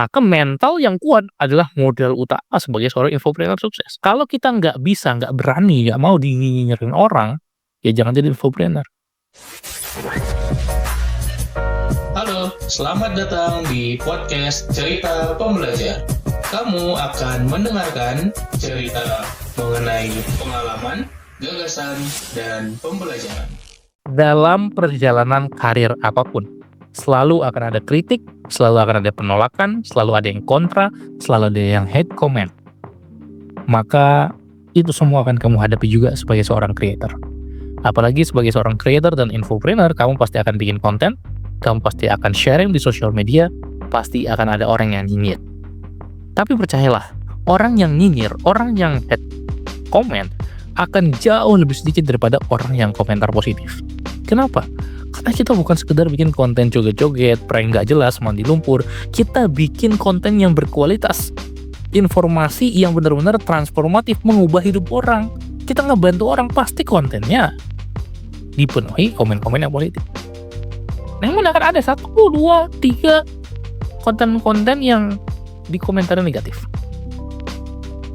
Maka mental yang kuat adalah modal utama sebagai seorang infopreneur sukses. Kalau kita nggak bisa, nggak berani, nggak mau dinyinyirin orang, ya jangan jadi infopreneur. Halo, selamat datang di podcast Cerita Pembelajar. Kamu akan mendengarkan cerita mengenai pengalaman, gagasan, dan pembelajaran. Dalam perjalanan karir apapun, selalu akan ada kritik, selalu akan ada penolakan, selalu ada yang kontra, selalu ada yang hate comment. Maka itu semua akan kamu hadapi juga sebagai seorang creator. Apalagi sebagai seorang creator dan infopreneur, kamu pasti akan bikin konten, kamu pasti akan sharing di sosial media, pasti akan ada orang yang nyinyir. Tapi percayalah, orang yang nyinyir, orang yang hate comment akan jauh lebih sedikit daripada orang yang komentar positif. Kenapa? Karena kita bukan sekedar bikin konten joget-joget, prank gak jelas, mandi lumpur. Kita bikin konten yang berkualitas, informasi yang benar-benar transformatif, mengubah hidup orang. Kita ngebantu orang, pasti kontennya dipenuhi komen-komen yang positif. Namun akan ada 1, 2, 3 konten-konten yang dikomentari negatif.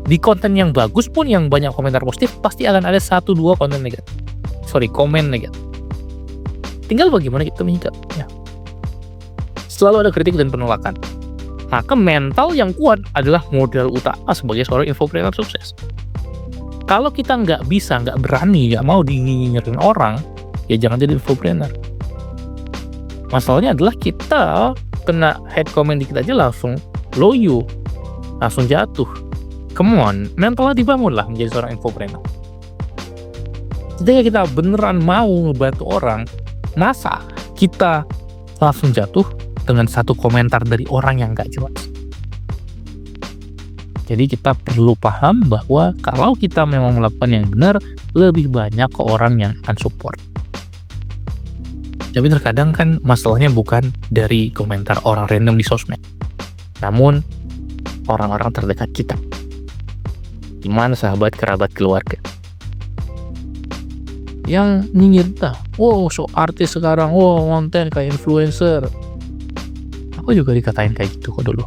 Di konten yang bagus pun yang banyak komentar positif, pasti akan ada 1, 2 komen negatif. Tinggal bagaimana kita menyikapinya. Selalu ada kritik dan penolakan. Maka mental yang kuat adalah modal utama sebagai seorang infopreneur sukses. Kalau kita nggak bisa, nggak berani, nggak mau dinyinyirin orang, ya jangan jadi infopreneur. Masalahnya adalah kita kena hate comment dikit aja langsung loyo, langsung jatuh. Come on, mentalnya dibangunlah menjadi seorang infopreneur. Ketika kita beneran mau ngebantu orang, masa kita langsung jatuh dengan 1 komentar dari orang yang gak jelas. Jadi kita perlu paham bahwa kalau kita memang melakukan yang benar, lebih banyak ke orang yang akan support. Tapi terkadang kan masalahnya bukan dari komentar orang random di sosmed, namun orang-orang terdekat kita. Gimana sahabat, kerabat, keluarga yang nyinyir kita, wow so artis sekarang, wow konten kayak influencer. Aku juga dikatain kayak gitu kok dulu.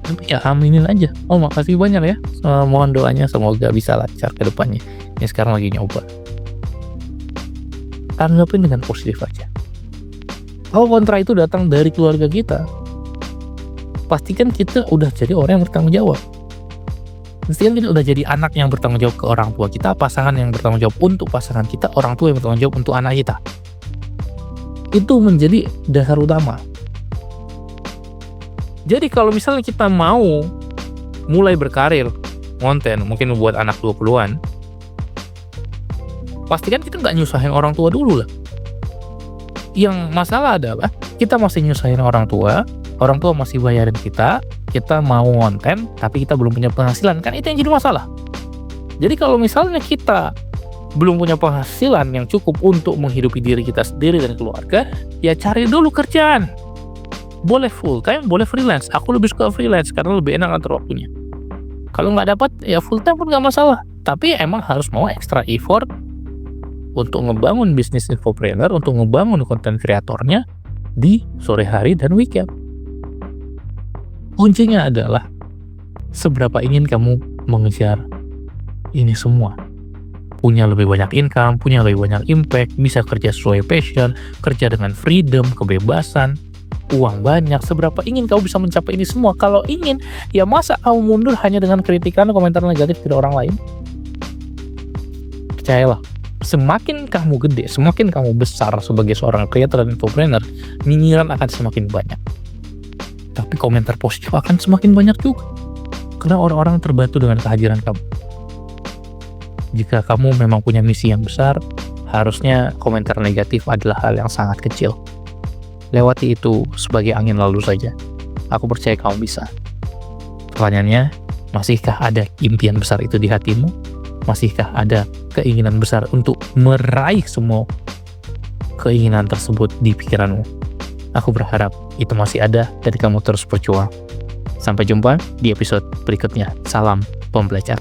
Tapi ya aminin aja. Oh makasih banyak ya, mohon doanya semoga bisa lancar ke depannya. Ini sekarang lagi nyoba. Tanggapin dengan positif aja. Kalau kontra itu datang dari keluarga kita, pastikan kita udah jadi orang yang bertanggung jawab. Mestinya kita udah jadi anak yang bertanggung jawab ke orang tua kita, pasangan yang bertanggung jawab untuk pasangan kita, orang tua yang bertanggung jawab untuk anak kita. Itu menjadi dasar utama. Jadi kalau misalnya kita mau mulai berkarir konten, mungkin buat anak 20-an, pastikan kita nggak nyusahin orang tua dulu lah. Yang masalah adalah kita masih nyusahin orang tua masih bayarin kita mau konten, tapi kita belum punya penghasilan, kan itu yang jadi masalah. Jadi kalau misalnya kita belum punya penghasilan yang cukup untuk menghidupi diri kita sendiri dan keluarga, ya cari dulu kerjaan. Boleh full time, boleh freelance. Aku lebih suka freelance karena lebih enak atur waktunya. Kalau nggak dapat, ya full time pun nggak masalah. Tapi emang harus mau extra effort untuk ngebangun bisnis infopreneur, untuk ngebangun konten kreatornya di sore hari dan weekend. Kuncinya adalah seberapa ingin kamu mengejar ini semua. Punya lebih banyak income, punya lebih banyak impact, bisa kerja sesuai passion, kerja dengan freedom, kebebasan, uang banyak. Seberapa ingin kamu bisa mencapai ini semua? Kalau ingin, ya masa kamu mundur hanya dengan kritikan, komentar negatif dari orang lain? Percayalah, semakin kamu gede, semakin kamu besar sebagai seorang creator dan infopreneur, nyinyiran akan semakin banyak. Tapi komentar positif akan semakin banyak juga. Karena orang-orang terbantu dengan kehadiran kamu. Jika kamu memang punya misi yang besar, harusnya komentar negatif adalah hal yang sangat kecil. Lewati itu sebagai angin lalu saja. Aku percaya kamu bisa. Pertanyaannya, masihkah ada impian besar itu di hatimu? Masihkah ada keinginan besar untuk meraih semua keinginan tersebut di pikiranmu? Aku berharap itu masih ada dan kamu terus berjuang. Sampai jumpa di episode berikutnya. Salam pembelajar.